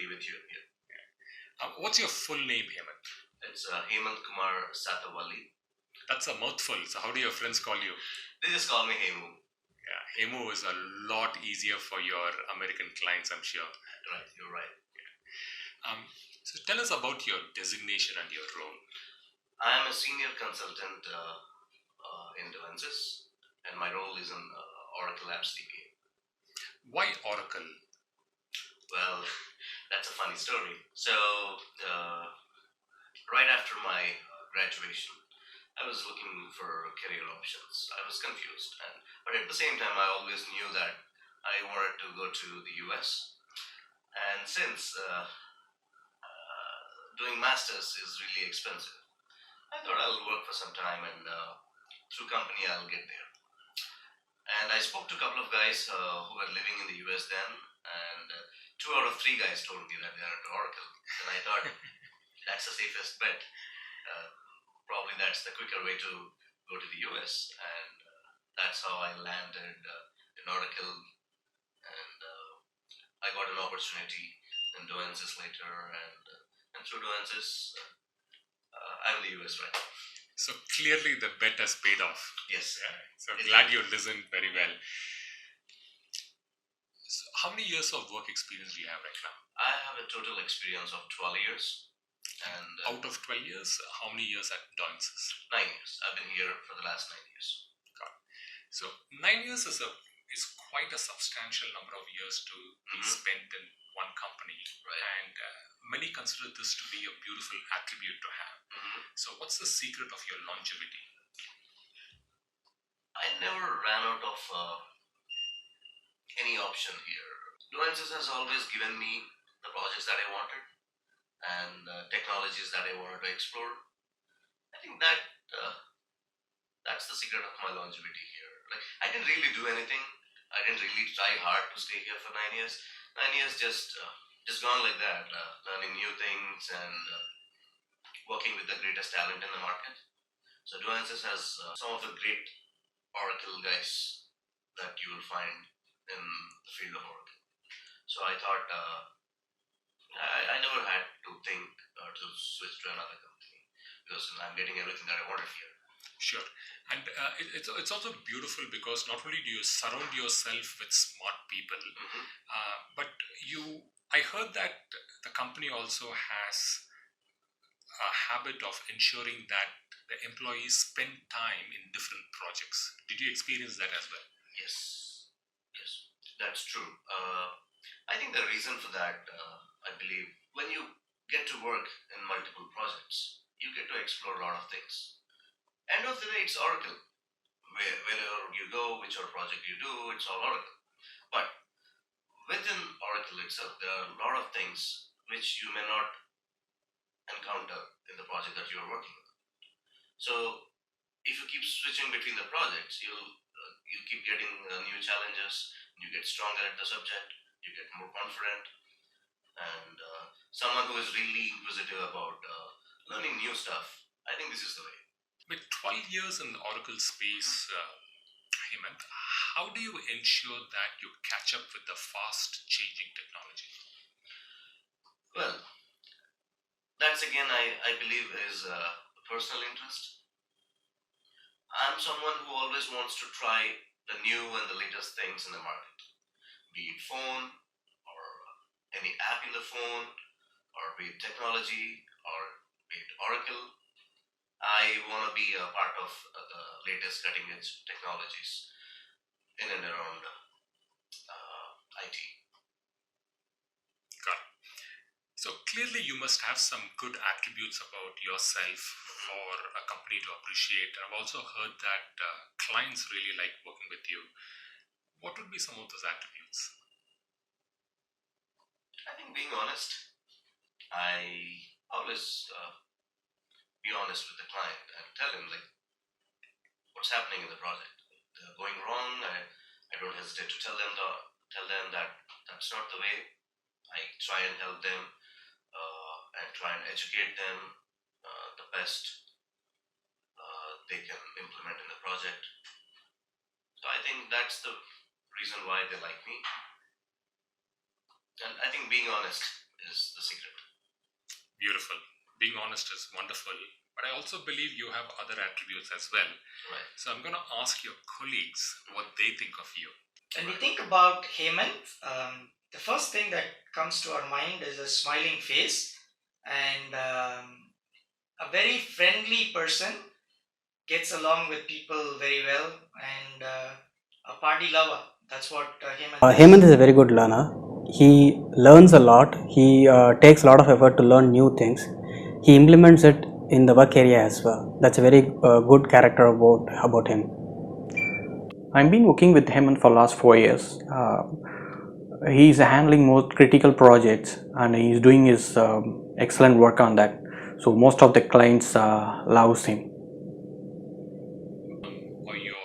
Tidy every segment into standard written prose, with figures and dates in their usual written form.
be with you here. What's your full name, Hemanth? It's Hemanth Sathavalli. That's a mouthful. So how do your friends call you? They just call me Hemu. Yeah, Hemu is a lot easier for your American clients, I'm sure. Right, you're right. So tell us about your designation and your role. I am a senior consultant in Doyensys, and my role is in Oracle Apps DBA. Why Oracle? Well, that's a funny story. So, right after my graduation, I was looking for career options. I was confused, but at the same time, I always knew that I wanted to go to the US. And since doing masters is really expensive, I thought I'll work for some time, and through company I'll get there. And I spoke to a couple of guys who were living in the US then, and 2 out of 3 guys told me that they are at Oracle. And I thought that's the safest bet. Probably that's the quicker way to go to the US, and that's how I landed in Oracle, and I got an opportunity in Doyensys later, and through Doyensys, I'm in the US right now. So clearly the bet has paid off. Yes. Yeah. So glad you listened very well. So how many years of work experience do you have right now? I have a total experience of 12 years. And out of 12 years, how many years at Doyensys? 9 years. I've been here for the last 9 years. Got it. So 9 years is quite a substantial number of years to be spent in one company, right? And many consider this to be a beautiful attribute to have. So what's the secret of your longevity? I never ran out of any option here. Doyensys has always given me the projects that I wanted and technologies that I wanted to explore. I think that that's the secret of my longevity here. Like, I didn't really do anything. I didn't really try hard to stay here for 9 years. 9 years just gone like that, learning new things and working with the greatest talent in the market. So Doyensys has some of the great Oracle guys that you will find in the field of Oracle. So I thought I never had to think to switch to another company because I'm getting everything that I wanted here. Sure. And it's also beautiful because not only do you surround yourself with smart people, but I heard that the company also has a habit of ensuring that the employees spend time in different projects. Did you experience that as well? Yes, that's true. I think the reason for that, I believe, when you get to work in multiple projects, you get to explore a lot of things. End of the day, it's Oracle. Wherever you go, whichever project you do, it's all Oracle. But within Oracle itself, there are a lot of things which you may not encounter in the project that you're working on. So if you keep switching between the projects, you keep getting new challenges, you get stronger at the subject, you get more confident, and someone who is really inquisitive about learning new stuff, I think this is the way. With 12 years in the Oracle space, Hemanth, how do you ensure that you catch up with the fast changing technology? Well, that's again, I believe, is a personal interest. I'm someone who always wants to try the new and the latest things in the market, be it phone or any app in the phone, or be it technology or be it Oracle. I want to be a part of the latest cutting edge technologies in and around IT. Got it. So clearly you must have some good attributes about yourself for a company to appreciate. I've also heard that clients really like working with you. What would be some of those attributes? I think being honest. I always be honest with the client and tell him like what's happening in the project. If they're going wrong, I don't hesitate to tell them that that's not the way. I try and help them and try and educate them the best they can implement in the project. So I think that's the reason why they like me. And I think being honest is the secret. Beautiful. Being honest is wonderful, but I also believe you have other attributes as well. Right. So I'm going to ask your colleagues what they think of you. When we think about Hemanth, the first thing that comes to our mind is a smiling face and a very friendly person, gets along with people very well, and a party lover. That's what Hemanth is. Hemant is a very good learner. He learns a lot. He takes a lot of effort to learn new things. He implements it in the work area as well. That's a very good character about him. I've been working with Hemant for last 4 years. He's handling most critical projects and he's doing his excellent work on that. So most of the clients loves him. Or your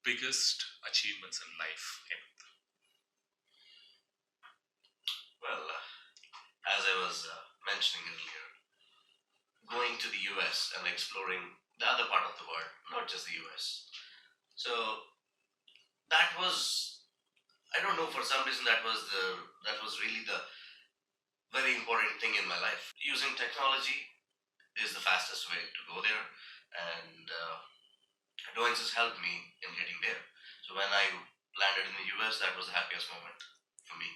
biggest achievements in life, Hemanth? Well, as I was mentioning earlier, going to the US and exploring the other part of the world, not just the US. So that was, I don't know, for some reason that was really the very important thing in my life. Using technology is the fastest way to go there, and Doyensys helped me in getting there. So when I landed in the US, that was the happiest moment for me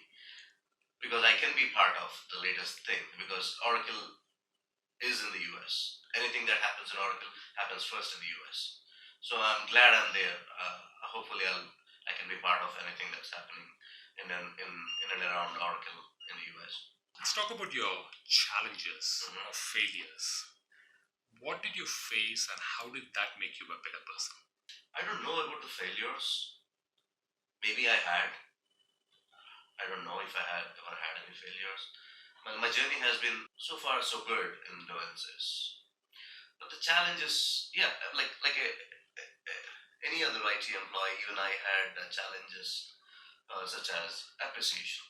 because I can be part of the latest thing because Oracle is in the US. Anything that happens in Oracle happens first in the US. So I'm glad I'm there. Hopefully, I can be part of anything that's happening in and around Oracle in the US. Let's talk about your challenges or failures. What did you face and how did that make you a better person? I don't know about the failures. Maybe I had. I don't know if I had ever had any failures. My journey has been so far so good in Doyensys. But the challenge is, yeah, any other IT employee, even I had challenges such as appreciation.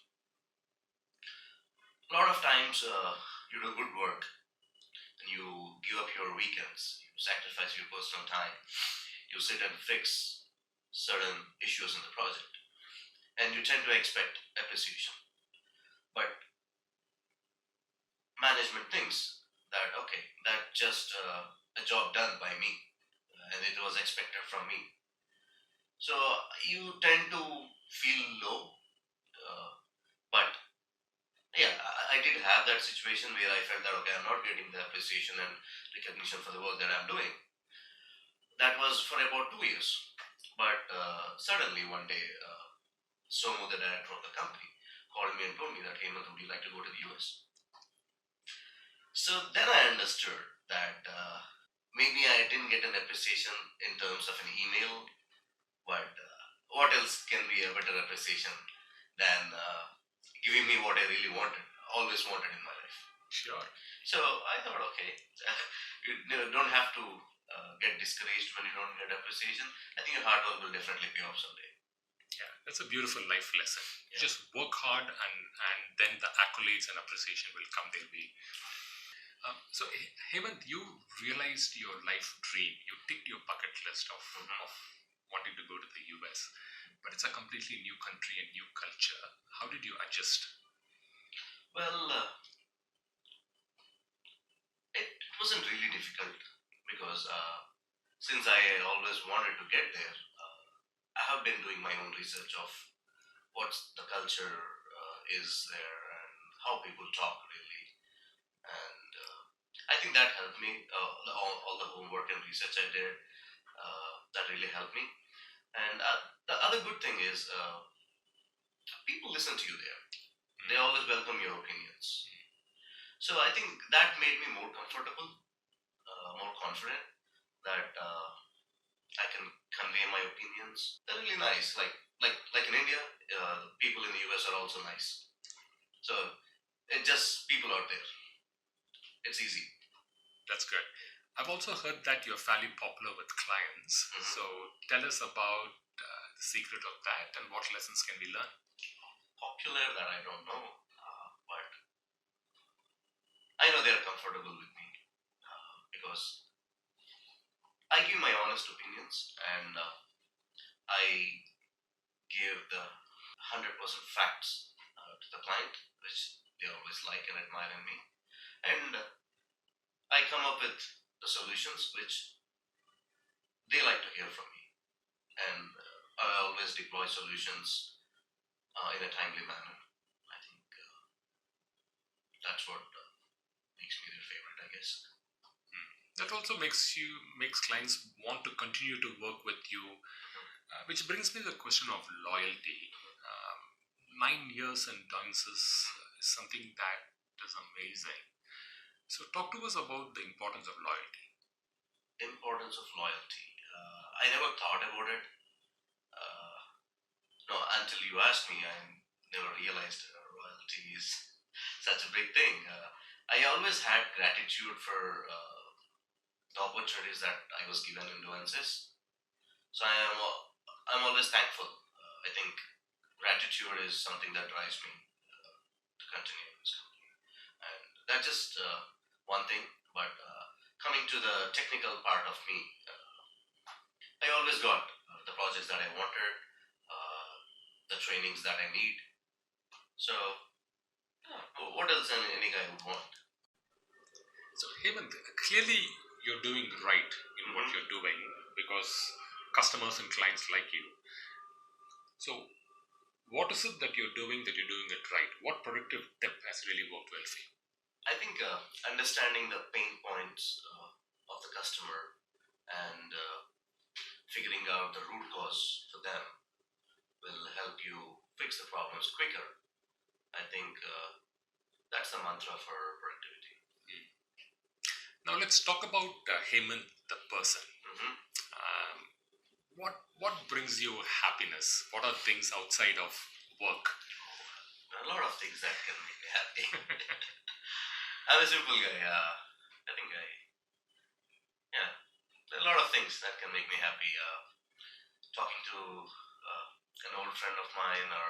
A lot of times you do good work and you give up your weekends, you sacrifice your personal time, you sit and fix certain issues in the project, and you tend to expect appreciation. But management thinks that, okay, that's just a job done by me and it was expected from me. So you tend to feel low. But yeah, I did have that situation where I felt that, okay, I'm not getting the appreciation and recognition for the work that I'm doing. That was for about 2 years. But suddenly one day, Somu, the director of the company, called me and told me that, Hemanth, would you like to go to the US? So then I understood that maybe I didn't get an appreciation in terms of an email, but what else can be a better appreciation than giving me what I really wanted, always wanted in my life? Sure. So I thought, okay, you don't have to get discouraged when you don't get appreciation. I think your hard work will definitely pay off someday. Yeah, that's a beautiful life lesson. Yeah. Just work hard and then the accolades and appreciation will come their way. So, Hemanth, you realized your life dream. You ticked your bucket list of wanting to go to the US, but it's a completely new country and new culture. How did you adjust? Well, it wasn't really difficult because since I always wanted to get there, I have been doing my own research of what's the culture is there and how people talk really, and I think that helped me. All the homework and research I did, that really helped me. And the other good thing is people listen to you there. They always welcome your opinions. So I think that made me more comfortable, more confident that I can convey my opinions. They're really nice. Like in India, people in the US are also nice. So it just people out there. It's easy. That's good. I've also heard that you're fairly popular with clients. So tell us about the secret of that and what lessons can we learn? Popular, that I don't know, but I know they're comfortable with me because I give my honest opinions and I give the 100% facts to the client, which they always like and admire in me. And I come up with the solutions which they like to hear from me. And I always deploy solutions in a timely manner. I think that's what makes me their favorite, I guess. That also makes clients want to continue to work with you, which brings me to the question of loyalty. 9 years in Doyensys is something that is amazing. So talk to us about the importance of loyalty. Importance of loyalty. I never thought about it. No, until you asked me, I never realized loyalty is such a big thing. I always had gratitude for the opportunities that I was given in Doyensys. So I'm always thankful. I think gratitude is something that drives me to continue in this company, and that's just one thing. But coming to the technical part of me, I always got the projects that I wanted, the trainings that I need. So, what else any guy would want? So Hemant, clearly you're doing right in what you're doing because customers and clients like you. So what is it that you're doing it right? What productive tip has really worked well for you? I think understanding the pain points of the customer and figuring out the root cause for them will help you fix the problems quicker. I think that's the mantra for productivity. Now let's talk about Hemant the person. Um, what brings you happiness? What are things outside of work? There are a lot of things that can make me happy. I'm a simple guy. I think there are a lot of things that can make me happy. Talking to an old friend of mine, or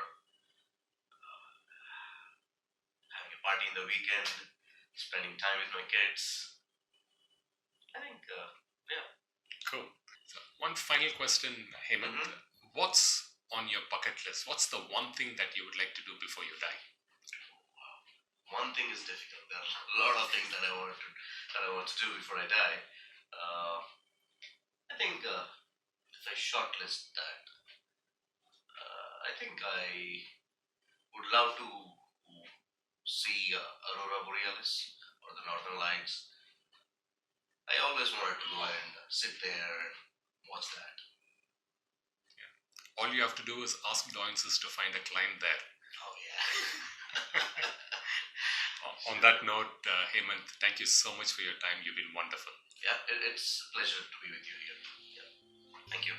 having a party in the weekend, spending time with my kids. I think, Cool. So one final question, Hemant. What's on your bucket list? What's the one thing that you would like to do before you die? One thing is difficult. There are a lot of things that I want to do before I die. I think if I shortlist that, I think I would love to see Aurora Borealis or the Northern Lights. I always wanted to go and sit there and watch that. All you have to do is ask Doyensys to find a client there. Oh yeah. On that note, Hemant, thank you so much for your time. You've been wonderful. Yeah, it's a pleasure to be with you here. Yeah. Thank you.